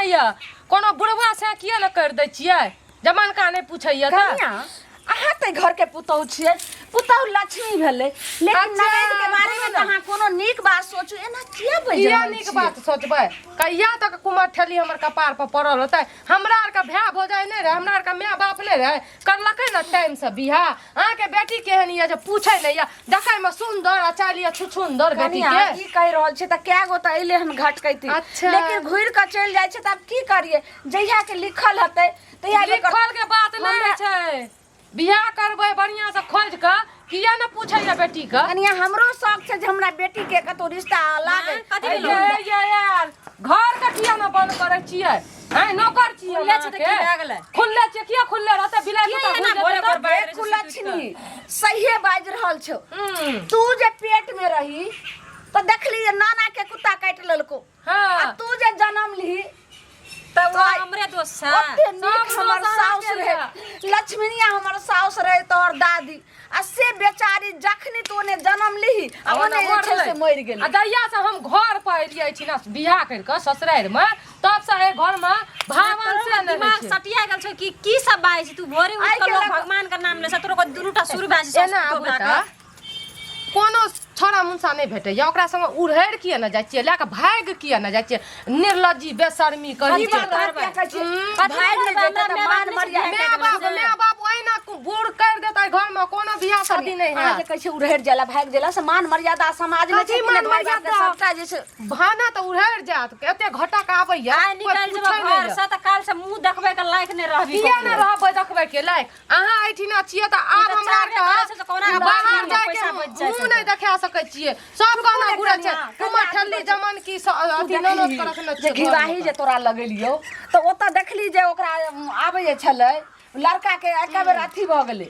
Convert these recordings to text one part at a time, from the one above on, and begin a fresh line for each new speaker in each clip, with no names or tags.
पूछैया कोनो बुढ़वा से किया न कर दै छियै जमान का नहीं पूछैया
कनिया अहाँ ते घर के पुतहु छियै पुतहु लक्ष्मी भेलै लेकिन ननद के बारे में तहाँ कोनो नीक बात सोचू एना किया बजै
किया नीक बात सोचबै कहिया तक कुमार ठेली हमर कपार पर पड़ल होतै हमरा आर का भै भौजाई नहीं रहे हमरा आर का माय बाप नहीं रहे करलकै न टाइम से बियाह अहाँ के बेटी केहन ये जे पूछै नहीं या देखै में सुंदर आ चालिया छुछुंदर बेटी के
ई कहि रहल छै त क्या गो त अइले हन घटकैती लेकिन घुर के चल जाय छै त अब की करिए जहिया के लिखल हतै तहिया
लिखल के बात नहीं छै बियाह करबै बढ़िया से खोज के किया न पूछैया बेटी का
कनिया हमरो शौक छै जे हमरा बेटी के कतो रिश्ता लागे
ये यार घर के किया न बंद करे छियै हैं नौकर छियै
खुल्ले छै त की भए गेलै
खुल्ले छै किया खुल्ले रहतै बिलाइ
ना भोरे भोर बाहर
खुला छिनी सही बाज रहल छौ तू जे पेट में रही तो देखली जे नाना के कुत्ता काट लेलको
हां
तू जे जन्म ली
तब हमरे दोस्त है
हमर साउस रहे लक्ष्मीनिया हमर साउस रहे तोहर दादी आ से बेचारी जखनी तोने जन्म ली ओने जे छै से मरि गेल
आ दैया से हम घर पर एलियै छी ना बियाह कर के ससुराल में तब से ए घर में भावन से
दिमाग सटिया गेल छै कि की सब बाजै छी तू भोरे उठ के लोग भगवान के नाम ले से तोरो को दुनुटा शुरू भए छै
एना बेटा कोनो छोरा मुंसा नहीं भेटे या ओकरा संग उड़हैर किया न जाय छियै लेके भाग किया न जाय छियै निर्लज्जी बेशर्मी करी छै
भाग में जेता त मान मर्यादा
माय बाप ओहिना बूढ़ कर देतै घर में कोनो बियाह शादी नहीं है
जे कहै छै उड़हैर जाला भाग जाला से मान मर्यादा समाज में छै
मान
मर्यादा सबटा जे छै
भाना त उड़हैर जात एते घटा के आबैया
आइ निकल जेबो घर से त काल से मुंह देखबै के लायक नहीं रहबी
किया न रहबै देखबै के लायक अहाँ ऐठिना छियै त आब हमरा के बाहर जाय के मुंह नहीं देखा सकै छियै सब गाना गुड़ा छै कुमार ठल्ली जमान की अथी ननद कर रखने
जे घिवाही जे तोरा लगेलियो त ओता देखली जे ओकरा आबै छलै लड़का के एक बेर अथी भ गेलै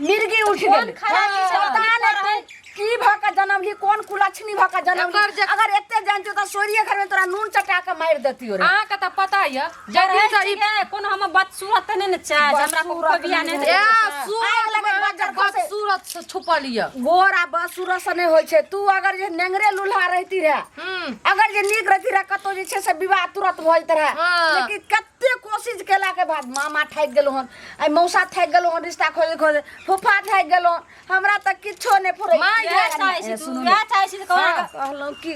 मिर्गी उठ गेलै पता नहीं की भका जन्म ली कौन कुलक्षणी भका जन्म ली अगर एते जानतो त सोरिये घर में तोरा नून चटा के मार देतियो रे
अहाँ के त पता य जदी से
ई कोनो हम बात सूरत नहीं न चाहे हमरा को बिया नहीं
ए सूरत लगे बच्चा सूरत से छुपल य
गोरा बस सूरत से नहीं होय छै तू अगर जे नेंगरे लुल्हा रहती रे अगर जे नीक रहती रे कतो जे छै से विवाह तुरंत भइत रहे लेकिन कते कोशिश केला के बाद मामा ठाक गेलो हन आई मौसा ठाक गेलो हन रिश्ता खोजे खोजे फुफा ठाक गेलो हमरा त किछो नहीं फुरै कहलौं कि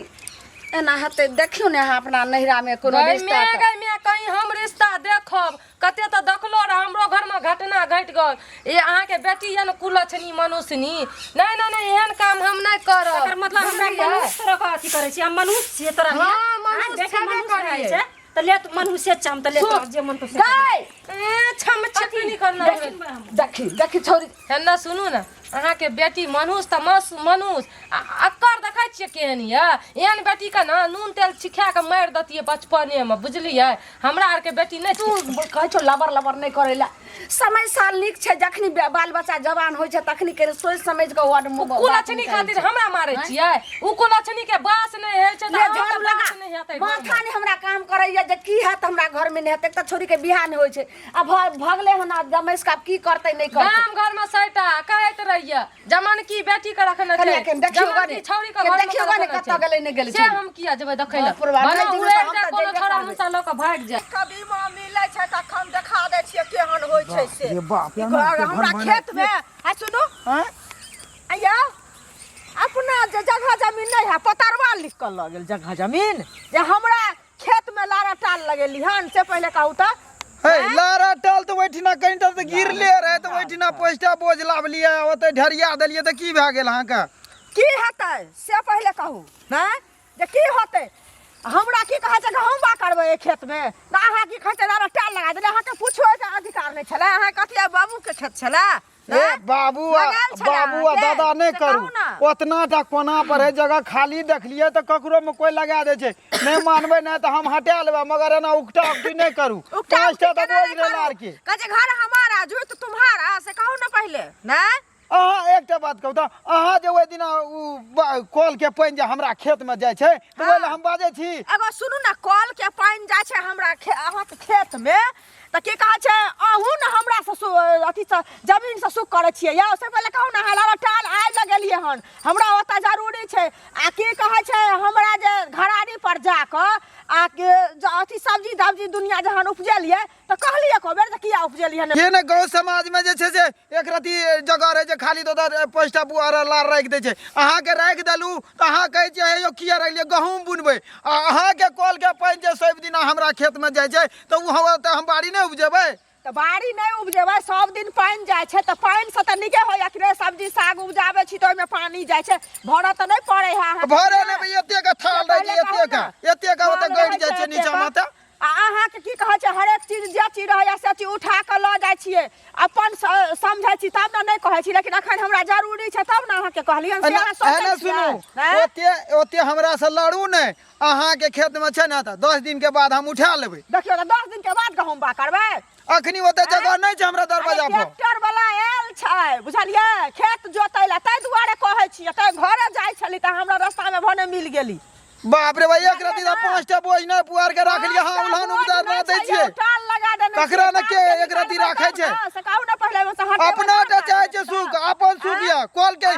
एना हते देखियो ने अहाँ अपना नहिरा में कोनो रिश्ता
में कहीं हम रिश्ता देखब कते त देखलो रे हमरो घर में घटना घट गल ए अहाँ के बेटी या न कुलछनी मनुष्यनी नहीं नहीं नहीं एहन काम हम नहीं करब
एकर मतलब हमरा मनुष्य तरह अथी करे छी हम मनुष्य छियै तोरा
हां मनुष्य छबे करै छै
त ले तू मनुष्य चम त ले जे मन तो
गाय
ए छम छपी नहीं करना
देखी देखी छोरी
हेना सुनू ना अहाँ के बेटी मनुष्य त मनुष्य अक्कर देखै छियै केहन य एहन बेटी के ना नून तेल छिखा के मार दतिए बचपने में बुझलियै हमरा आर के बेटी नहीं
तू कहै छौ लबर लबर नहीं करेला समय साल निक छै जखनी बाल बच्चा जवान होय छै तखनी के सोच समझ के वार्ड में
कुलछनी खातिर हमरा मारै छियै उ कुलछनी के बास नहीं है छै त
झाड़ू लगा
नहीं हेतै
माथा ने हमरा काम करैया जे की हैत हमरा घर में नहीं हेतै त छोरी के बियाह नहीं होय छै अब भगले हन जमैस का की करतै नहीं करतै
गाम घर में सैटा कहैत रहिया जमान की बेटी के रखने छै
देखियो की
छौरी के घर
देखियो ने कत गेलै नहीं गेलै
से हम किया जेबै देखै ला बना उड़ै के कोनो छोरा मुसा ल के भाग जाय
कभी मां मिलै छै त हम देखा दै छियै केहन होय छै से
अरे बाप रे
हमरा खेत में आ सुनो
हैं
आया अपना जे जगह जमीन नहीं है पतरवा लिख कर ल गेल जगह जमीन जे हमरा खेत में लारा टाल लगेली हन से पहले कहू त
हे लारा टाल तो बैठिना कहीं तो गिरले रहे तो बैठिना पोस्टा बोझ लावलिए ओते ढरिया देलिए त की भए गेल अहाँ का
की हेतै से पहले कहू हैं जे की होतै हमरा की कहै छै हम बा करबै ए खेत में त अहाँ की कहै छै लारा टाल लगा देले अहाँ के पूछो के अधिकार नहीं छले अहाँ कथिया बाबू के खेत छले
ए बाबू आ दादा नहीं करू उतना टा कोना पर है जगह खाली देख लिए तो ककरो में कोई लगा दे छै नहीं मानबे नहीं तो हम हटा लेबे मगर ना उकटा उकटी नहीं करू पांचटा तो बोझ ले लार के
कहे घर हमारा जो तो तुम्हारा से कहू ना पहले ना
अहाँ एकटा बात कहू त अहाँ जे ओइ दिना उ कल के पानी जे हमरा खेत में जाय छै त ओइला हम बाजै छी
एगो सुनू ना कल के पानी जाय छै हमरा अहाँ के खेत में त की कहै छै अहू ना हमरा से अथी से जमीन से सुख करे छियै या से पहले कहू ना हलारा टाल आइ लगेलिए हन हमरा ओता जरूरी छै आ की कहै छै हमरा जे घरानी पर जाके आके अथी सब्जी दाब्जी दुनिया जहान उपजेलिए तो कहलिए को बेर किया उपजेलिए
ये ने गाँव समाज में जे छे से एक रती जगह रहे जे खाली तो 5टा पुआरा लार राख दे छे अहाँ के राख देलू तो अहाँ कहे छे हे यो किया रखलिए गहूम बुनबे अहाँ के कॉल के पानी जे सब दिन हमरा खेत में जाय छे तो उ हम बाड़ी नहीं उपजेबे
तो बाड़ी नहीं उपजेबे सब दिन पानी जाय छे तो पानी से तो निके होया कि रे सब्जी साग उपजाबे छी तो ओमे पानी जाय छे भरा तो नहीं पड़े है
भरे ने एते का थाल रह एते का ओते गड़ जाय छे नीचा माथा
अहाँ के की कहै छै हरेक चीज जे चीज रहैया से चीज उठा के ल जाय छियै अपन समझै छी तब न नहीं कहै छी लेकिन अखन हमरा जरूरी छै तब न अहाँ के कहलियन से अहाँ सोचै छी
सुनू ओते हमरा से लड़ू ने अहाँ के खेत में छै ना त 10 दिन के बाद हम उठा लेबै
देखियो त 10 दिन के बाद गहूम बा करबै
अखनी ओते जगह नहीं छै हमरा दरवाजा पर
ट्रैक्टर वाला आयल छै बुझलियै खेत जोतै ला तै दुआरे कहै छी त घरे जाय छली त हमरा रास्ता में भने मिल गेली
बाप रे भाई एक राती 5टा बोझ नहीं पुआर के रख लिया हां उल्हान उपदार ना दै छियै
टाल लगा देने
ककरा न के एक राती राखै छै
सकाउ न पहले में से हटे
अपना टा चाहे छै सुख अपन सुख या कॉल के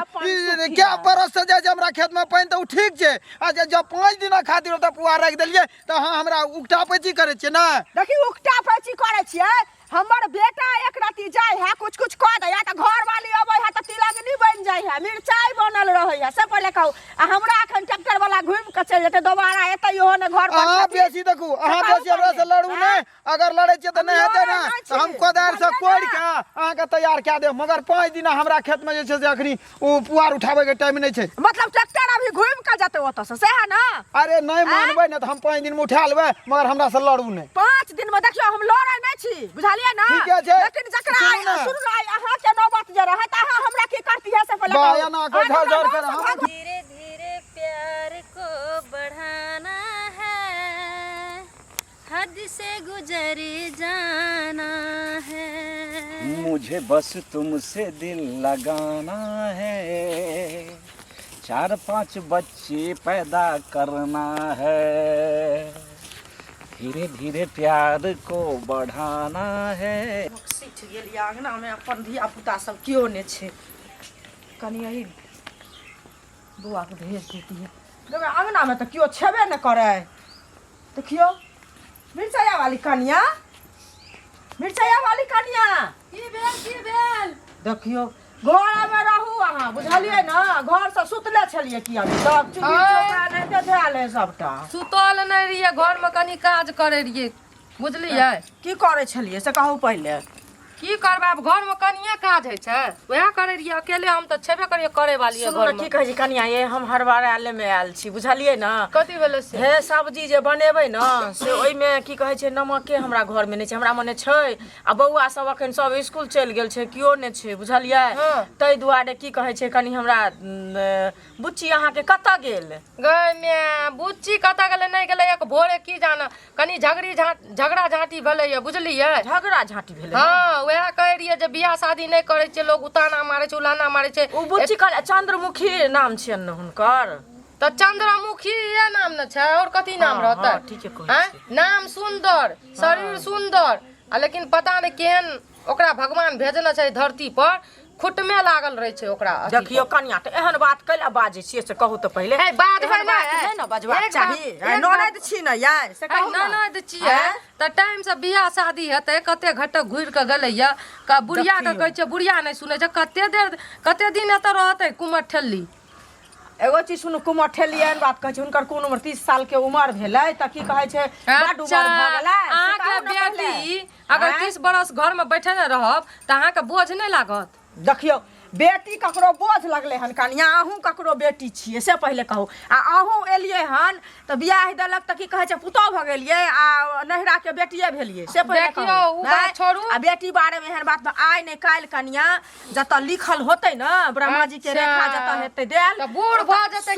क्या बरस से जाय हमरा खेत में पानी तो ठीक छै आ जब 5 दिन खातिर त पुआर रख देलिए त हां हमरा उकटा पैची करे छै ना
देखी उकटा पैची करे छियै हमर बेटा एक राती जाय है कुछ कुछ कह दे त घर वाली अबै है त तिलंगनी बन जाय है मिर्चाई बनल रहै है से पहले कहू आ हमरा अखन ट्रैक्टर वाला घुम के चल जेते दोबारा एतै इहो ने घर पर
अहाँ बेसी देखू अहाँ बेसी हमरा से लड़ू ने अगर लड़े छियै त नहीं हेतै ना त हम कोदार से कोड़ के अहाँ के तैयार क देब मगर 5 दिन हमरा खेत में जे छै से अखनी ओ पुआर उठाबे के टाइम नहीं छै
मतलब ट्रैक्टर अभी घुम के जेते ओत से है ना
अरे नहीं मानबै न त हम 5 दिन में उठा लेबै मगर हमरा से लड़ू नहीं
5 दिन में देखियो हम लड़ै नहीं छी बुझलिए ना
ठीक है
लेकिन जकरा सुन अहाँ के नौबत जे रहै त अहाँ हमरा की करती है से पहले
बाया ना को झर झर कर हम
धीरे धीरे प्यार को बढ़ाना है हद से गुजर जाना है
मुझे बस तुमसे दिल लगाना है 4-5 बच्चे पैदा करना है धीरे धीरे प्यार को बढ़ाना है
सीठ गेलिए अंगना में अपन धिया पुता सब कियो ने छै कनी यही बुआ के भेज देती है गमे अंगना में तो कियो छेबे न करे देखियो मिर्चाया वाली कनिया की भेल देखियो घर में रहू अहाँ बुझलिए ना घर से सुतले छलिए कि अभी सब चीज चोखा नहीं देल है सबटा
सुतल नहीं रहिए घर में कनी काज करे रहिए बुझलिए
की करे छलिए से कहू पहले
की करबा अब घर में कनिए काज है छै वह करे रहिए अकेले हम तो छेबे करिए करे वाली है घर में
की कहे छी कनिया ये हम हर बार आले में आयल छी बुझलिए ना
कथी भेले से
हे सब्जी जे बनेबै ना से ओइ में की कहे छै नमके हमरा घर में नहीं छै हमरा मने छै आ बौआ सब अखन सब स्कूल चल गेल छै कियो ने छै बुझलिए तै दुआरे की कहे छै कनी हमरा बुच्ची अहाँ के कत्ता गेल
गय में बुच्ची कत्ता गेले नहीं गेले एक भोरे की जान कनी झगड़ा झांटी भेले है बुझलिए
झगड़ा झांटी भेले
हां वह कह रही है जे बियाह शादी नहीं करे छै लोग उताना मारे छै उलाना मारे छै
उ बुच्ची कल चंद्रमुखी नाम छै न हुनकर
तो चंद्रमुखी ये नाम न छै और कथी नाम रहता
हाँ, ठीक है कहै
नाम सुंदर शरीर सुंदर लेकिन पता नहीं केहन ओकरा भगवान भेजने छै धरती पर खुट में लागल रहे छै ओकरा
देखियो कन्या त एहन बात कैला बाजे छियै से कहू त पहिले
ए बात
है न बजवा चाही ननद छी न यार से कहू
ननद छियै त टाइम से बियाह शादी हेतै कते घटक घुर के गेलै या का बुढ़िया के कहै छै बुढ़िया नहीं सुनै छै कते दिन एत रहतै कुमर ठेली
एगो चीज सुनु कुमर ठेली एहन बात कहै छै हुनकर कोन उम्र 30 साल के उम्र भेलै त की कहै छै बड उम्र भ गेलै
अहाँ के बेटी अगर 30 बरस घर में बैठे रहब त अहाँ के बोझ नहीं लागत
देखियो बेटी ककरो बोझ लगले हन कनिया अहूँ ककरो बेटी छियै से पहले कहू आ अहूँ एलियै हन त बियाह देलक त की कहै छै पुतौह भ गेलियै आ नहिरा के बेटिए भेलियै से पहले
देखियो उ बात छोड़ू
आ बेटी बारे में एहन बात त आइ ने काल कनिया जत लिखल होतै न ब्रह्मा जी के रेखा जत हेतै देल
त बूढ़ भ जतै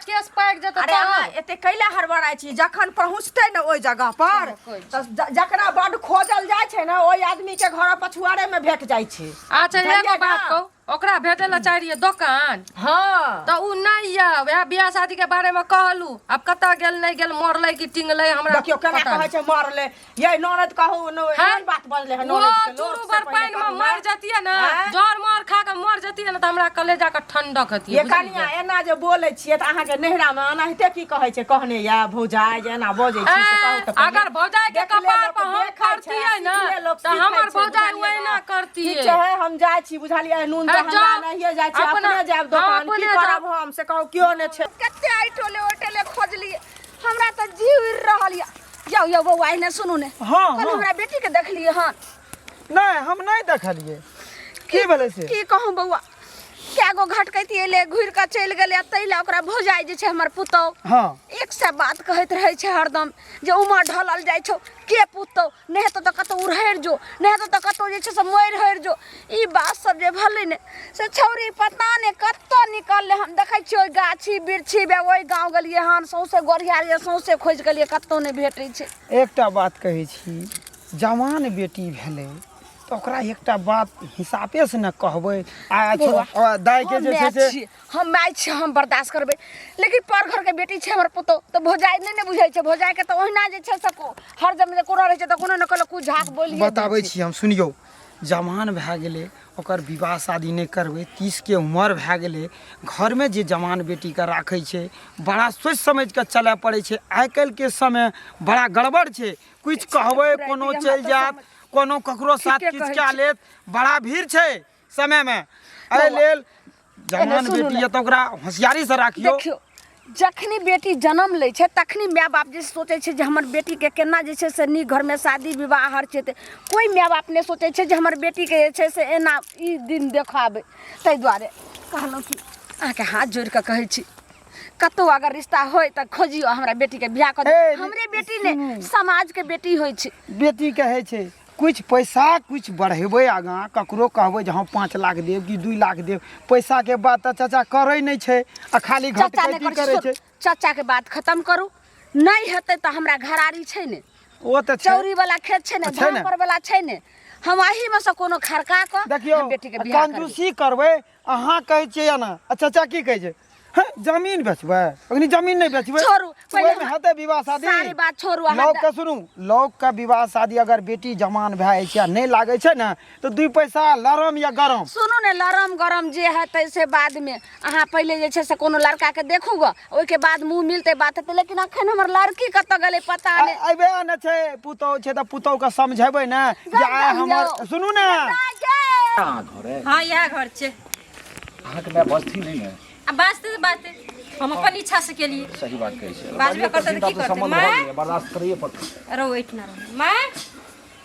केस पाक जतै
अरे अहाँ एते कैला हड़बड़ाइ छी जखन पहुँचतै न ओइ जगह पर त जकरा बड खोजल जाइ छै न ओइ आदमी के घर पछुआरे में भेट जाइ छै
अच्छा एगो बात कहू ओकरा भेजे ला चाहिए दुकान
हाँ
तो उ नहीं या वह बियाह शादी के बारे में कहलू अब कता गेल नहीं गेल मरले कि टिंगले हमरा
देखियो केना
पता
कहै छै मरले ये ननद कहू न एहन बात बजले है
वो
ननद के
चुरू बर पानी में मर जतिए ना
हाँ?
जर मार खा के मर जतिए ना त हमरा कलेजा के ठंडक हतिए
ये कनिया एना जे बोलै छियै त अहाँ के नहिरा में अनाहिते की कहै छै कहने या भौजाई जे एना बजै छी से कहू त
अगर भौजाई के कपार पर हम करती है ना तो हमर भौजाई वही ना करती है
चाहे हम जाय छी बुझलियै नून त हमरा नहिए जाय छी अपने जाब दुकान की करब हम से कहू कियो ने छै कते आइटोले ओटले खोजलिए हमरा त जीव रहल या यौ बौआ ने सुनू ने
हाँ,
कल
हाँ।
हमरा बेटी के देखलिए हन
नहीं हम नहीं देखलिए की भेलै से
की कहूं बौआ कैगो घटकैती एले घुर के चल गेले तैला ओकरा भौजाई जे छै हमर पुतौ
हाँ
एक से बात कहैत रहै छै हरदम जे उमर ढलल जाइ छौ के पुतौ नहि हेतौ त कतौ उड़हैर जो नहि हेतौ त कतौ जे छै से मोरि हरि जो ई बात सब जे भलै ने से छौरी पता ने कत्तो निकलले हम देखै छियै ओइ गाछी बिरछी बे ओइ गांव गेलिए हन सौसे गोरिया सौसे खोज गेलिए कत्तो नहि भेटै छै
एकटा बात कहै छी जवान बेटी भेलै तो ओकरा एकटा बात हिसाबे से न कहबै आ दाय के जे छै से
हम माय छी हम बर्दाश्त करबै लेकिन पर घर के बेटी छै हमर पुतौ त भौजाई नहि ने बुझै छै भौजाई के त ओहिना जे छै से हर जमे कोनो रहै छै त कोनो न कोनो कुछ झाक बोलिए
बताबै छी हम सुनियौ जवान भए गेलै ओकर विवाह शादी नहि करबै 30 के उम्र भए गेलै घरमे जे जवान बेटीके राखै छै बड़ा सोचि समझि कऽ चलय पड़ै छै आइ काल्हिके समय बड़ा गड़बड़ छै कुछ कहबै कोनो चलि जायत कोनो ककरो साथ किछु कए लेत बड़ा भीड़ छै समयमे एहि लेल जवान बेटी यऽ तऽ ओकरा होशियारी से राखियौ
देखियौ जखनी बेटी जन्म लै छै तखनी माय बाप जे सोचै छै जे हमर बेटीके केना जे छै से नीक घरमे शादी विवाह हर छै कोई माय बाप नहि सोचै छै जे हमर बेटीके जे छै से एना ई दिन देखाबै ताहि दुआरे कहलहुँ कि अहाँके हाथ जोड़ि कऽ कहै छी कतौ अगर रिश्ता होय तऽ खोजियो हमरा बेटीके बियाह कऽ दे हमरे बेटी ने समाजके बेटी होइ छै
बेटी कहै छै कुछ पैसा कुछ बढ़ेबै आगाँ ककरो कहबै जे हम 5 लाख देब कि 2 लाख देब पैसा के बात तऽ चाचा करै नहि छै आ खाली घटकैती करै छै
चाचा के बात खत्म करू नहीं हेतै तऽ हमरा घरारी छै ने
ओ तऽ
चौरी वाला खेत छै ने धान पर वाला छै ने हम एही में से कोनो खरका क
देखियौ
बेटी के बियाह
कंजूसी करबै अहाँ कहै छियै ना चाचा की कहै छै जमीन बेचबै अग्नि जमीन नहीं बेचबै
छोड़ू
पहले में हेतै विवाह शादी
सारी बात छोड़ू
लोग के सुनू लोग का विवाह शादी अगर बेटी जवान भए छै नहीं लागे छै ना तो 2 पैसा लरम या गरम
सुनू ने लरम गरम जे हेतै से बाद में अहाँ पहले जे छै से कोनो लड़का के देखू ग ओइ के बाद मुंह मिलते बात हेतै लेकिन अखन हमर लड़की कत गेलै पता नै
अबे न छै पुतौ छै त पुतौ के समझेबै ना जे आइ हमर सुनू ना
कहाँ घर है
हाँ यह घर छे
अहाँ के मैं बस्ती नहीं है
अब बाजते तो बाते हम अपन इच्छा से के लिए
सही बात कहै छै
बाजबे करतै तऽ की करतै?
संबंध
माय?
भऽ गेलै, बर्दाश्त करिए पड़तै
रहो बैठ ना रहो मैं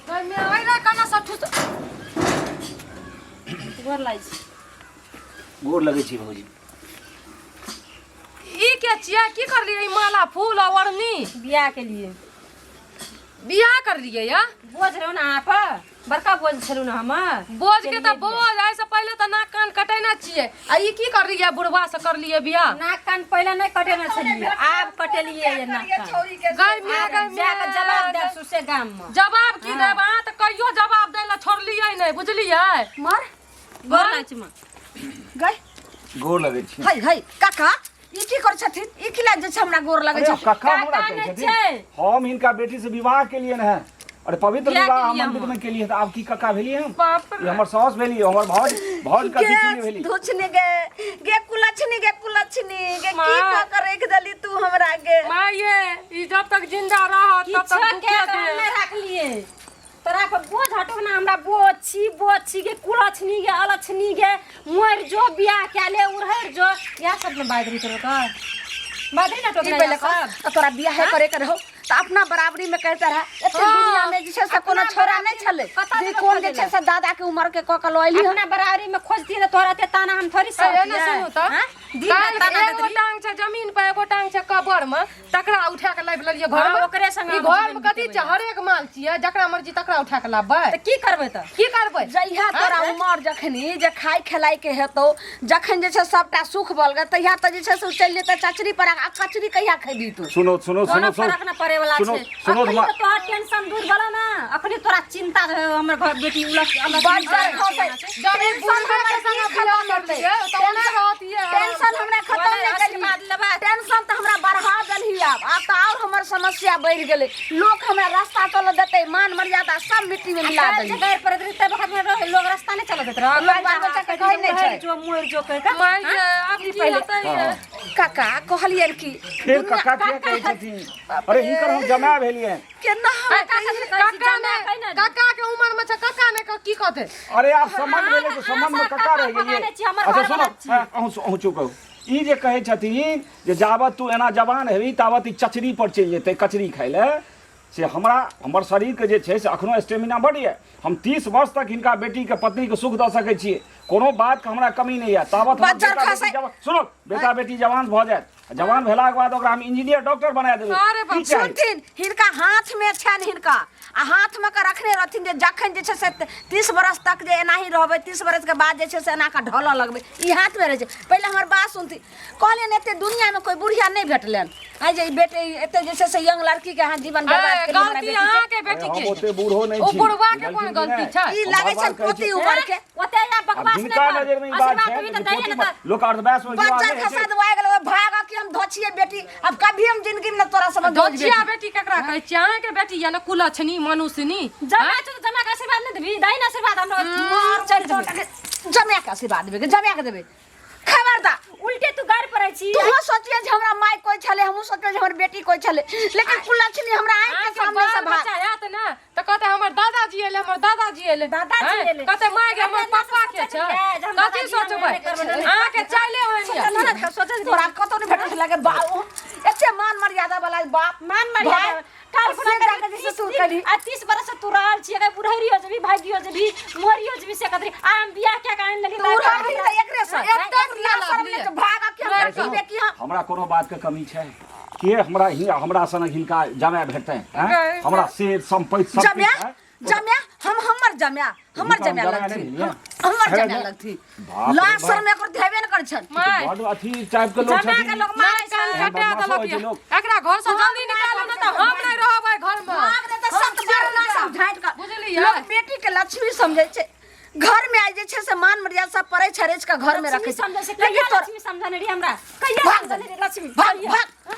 तो मैं आइला कना सठू
गोर लाई छी
गोर लगै छी भौजी
ई के छिया की कर लिए माला फूल और ओढ़नी
बियाह के लिए
बियाह कर लिए या
बोझ रहो ना आप बड़का बोझ छलू ना हम
बोझ के त बोझ ऐसे पहले त नाक कान कटेना छिए आ ई की कर लिए बुढ़वा से कर लिए बियाह
नाक कान पहले नहीं कटेना छलिए आब कटेलिए ये नाक कान
गई में
जाके जवाब दे सुसे गाम में
जवाब की देब अहाँ त कहियो जवाब दै ला छोड़लिए नहीं बुझलिए
मर
गोर लाई छी मां
गई
गोर लगै छी
हई हई काका ई की कर छथिन ई की लाज छै हमरा गोर लगै छै
कक्का हमरा
काका
कहै
ने
छथिन
छै
हम इनका बेटी से विवाह के लिए है और पवित्र
बियाह
विवाह
के लिए
मंदिर
हम।
में के लिए तो आप की कक्का भेलिए हम
बाप
ये हमर सास भेली हमर भौज भौज कथी सुनी भेली
धुछने गे कुलछनी गे की
माँ।
कर रख दली तू हमरा गे
माँ ये ई जब तक जिंदा रह तब
किछो
तक
के
दुखे दे
नहीं रख लिए तोरा पर बोझ हटो ना हमरा बोझ छी के कुलछनी गे अलछनी गे मोर जो बियाह के ले उड़हर जो या सब में बादरी तोरा का बादरी ना
ई
टोकना
पहले
सब
कह तोरा बियाह करे के रहो त अपना बराबरी में कहता रहा एते दुनिया में जे छै से कोनो छोरा नहीं छले
कतऽ
जे
से
कोन जे
खोजले?
छै से दादा के उम्र के क लइली
अपना बराबरी में खोजती है तोरा ते ताना हम थोड़ी सब
ए ना सुनू त काल एगो टांग छै जमीन पे एगो टांग छै कबर में तकरा उठा के लाइब लेलिए घर में
हाँ, ओकरे संगे
ई
हम
घर में
जमीन
कथी
बिकेबै।
छै हर एक माल छिए जकरा मर्जी तकरा उठा के लाबबै
त की करबै त
की करबै
जहिया तोरा उमर जखनी जे खाई खलाई के हेतौ जखन जे छै सबटा सुख बल गे तहिया त जे छै से चल जेतै चचरी पर आ कचरी कहिया खैबी तू
सुनो सुनो
कोनो
सुनो
फर्क ना पड़े वाला
सुनो
छै
सुनो
अखनी तो तोहर टेंशन दूर वाला ना अखनी तोरा चिंता है हमर घर बेटी उलट
बच्चर खसे
जब एक बुढ़वा के संग बियाह करती है तो ओने रहती है
टेंशन हमरा खत्म नहीं करी टेंशन तो हमरा बढ़ा देलही अब तो और हमर समस्या बढ़ गेले लोग हमरा रास्ता चल देते मान मर्यादा सब मिट्टी में मिला देली
घर पर रहते वक्त में लोग रास्ता नहीं चलत रह
लोग बाल बच्चा के कहीं नहीं छै
जो मोर जो कह के
माय अब की होता है
काका कहलिए कि
फिर काका के कहै छथिन अरे हिनकर हम जमा भेलिए
केना
काका के उम्र में छ काका ने की कहते
अरे आप संबंध भेले तो संबंध में काका रह गेलिए अच्छा सुनो अहूँ चुप कहू ई जे कहै छथिन जे जावत तू एना जवान हेबी तावत ई चचरी पर चलि जेतै कचरी खाइ ले से हमर शरीर के जे छै से अखनो स्टेमिना बढ़ ये हम 30 वर्ष तक हिनका बेटी के पत्नी के सुख दऽ सकै छियै कोनो बात के हमरा कमी नहीं है तावत हम सुनो बेटा बेटी जवान भ जायत जवान भेला के बाद ओकरा हम इंजीनियर डॉक्टर बना देबै
अरे बाप
सुनथिन हिनका हाथ में छन हिनका आ हाथ में के रखने रहथिन जे जखन जे छै से 30 बरस तक जे एनाही रहबै 30 बरस के बाद जे छै से एना का ढोल लगबै ई हाथ में रहे छै पहले हमर बात सुनती कहलियन एते दुनिया में कोई बुढ़िया नहीं भेटलन आइ जे बेटे एते जे छै से यंग लड़की के हाथ जीवन बर्बाद केली हमरा
गलती अहाँ के बेटी
हम
के
ओते बूढ़ो नहीं
ओ
छी
बुढ़वा के कोन गलती छै
ई लागे छै पोती उमर के
ओते या बकवास नहीं
जिनका नजर में ई बात है लोग अर्धवयस में
बच्चा खसा दवाई गेल भागा कि हम धोछिए बेटी अब कभी हम जिंदगी में तोरा समझ
दोछिया बेटी केकरा कहै छी अहाँ के बेटी या न कुलछनी मनुष्यनी
जमा तो जमा के आशीर्वाद नहीं देबी दाई ना आशीर्वाद हमरा
मार चल जमिया के आशीर्वाद देबे जमिया के देबे खबरदार
उल्टे तू घर पर छी
तू सोचिए जे हमरा माय कोई छले हमहु सोचिए जे हमर बेटी कोई छले लेकिन कुलछनी हमरा आंख के सामने से भाग
बच्चा आत ना त कहते हमर दादाजी एले
दादाजी एले।
कहते माय के हमर पापा के छै कथि सोचबै अहाँ के चाइले होइया
ना सोचे तोरा कतो नहीं भेटल लगे बा एते मान मर्यादा वाला बाप
मान मर्यादा काल खुना
जाके जैसे तू करी
आ 30 बरस से तू रहल छी अगर बुढ़हरी हो जबी भागी हो जबी मोरी हो जबी से कतरी आम बियाह क्या कान लगी
तू रही त एकरे से एकदम लाशर में तो भागा के हम बेटी बेटी हम
हमरा कोनो बात के कमी छै के हमरा सन हिनका जमा भेटतै हैं हमरा शेर संपत्ति सब
जमिया
कुछ है
जमिया हमर जमिया लगथी हमर जमिया लगथी लाशर में कर देबे न कर छन
बड़ अथी टाइप के लोग
जमा के
छथिन
लोग मारे
कान
छन
कटा देलक एकरा घर से जल्दी निकालू न त हम नहीं रहबै घर में
भाग दे त सब बारना सब झाट का
बुझलियै
लोग बेटी के लक्ष्मी समझै छै घर में आई जे छै से मान मर्यादा सब परै छरेज का घर में रखे छै
समझे से
लेकिन
कहिया
तोर
लक्ष्मी समझाने रे हमरा कहिया
भाग
समझाने रे लक्ष्मी
भाग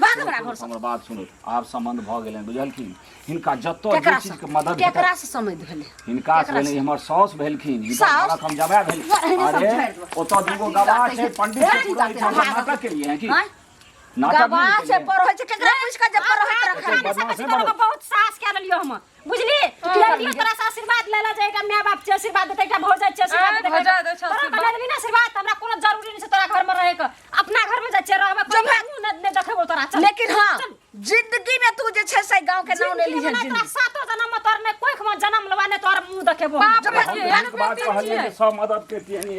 भाग हमरा घर से
हमर बात सुनो आब संबंध भ गेलै बुझलखिन हिनका जत्तो जे
केकरा
चीज के मदद
केकरा से समझ भेले
हिनका से भेलै हमर साउस भेलखिन हिनका
साउस?
भारत हम जमा भेल
वही
अरे
समझाइ दो।
ओतऽ दूगो गवाह छै पंडित
वही
छै पुरोहित छै
जाते हैं।
नाटक के लिए है कि
हैं?
नाटक
गवाह
नहीं
से
केलियै।
पर होय छै केकरा पूछ के जब पर होय
खाने
रखा
से कुछ करो बहुत सास के लियो हम बुझली लड़की तोरा से आशीर्वाद लेला जाएगा माय बाप के आशीर्वाद देते एकटा भौजाई के आशीर्वाद देते
भौजाई दै छै
तोरा
आशीर्वाद।
बना देबी ना आशीर्वाद हमरा कोनो जरूरी नहीं छै तोरा घर में रहे के अपना घर में जाय छै रहबे कोई मुंह न देखबो तोरा चल
लेकिन हां जिंदगी में तू जे छै से गांव के नाम ले ली है
तोरा
जिंदगी
सातो जन्म में तोर ने कोई खमा जन्म लवा ने तोर मुंह देखेबो
बाप रे
हम एक बात कहलियै जे सब मदद करतियै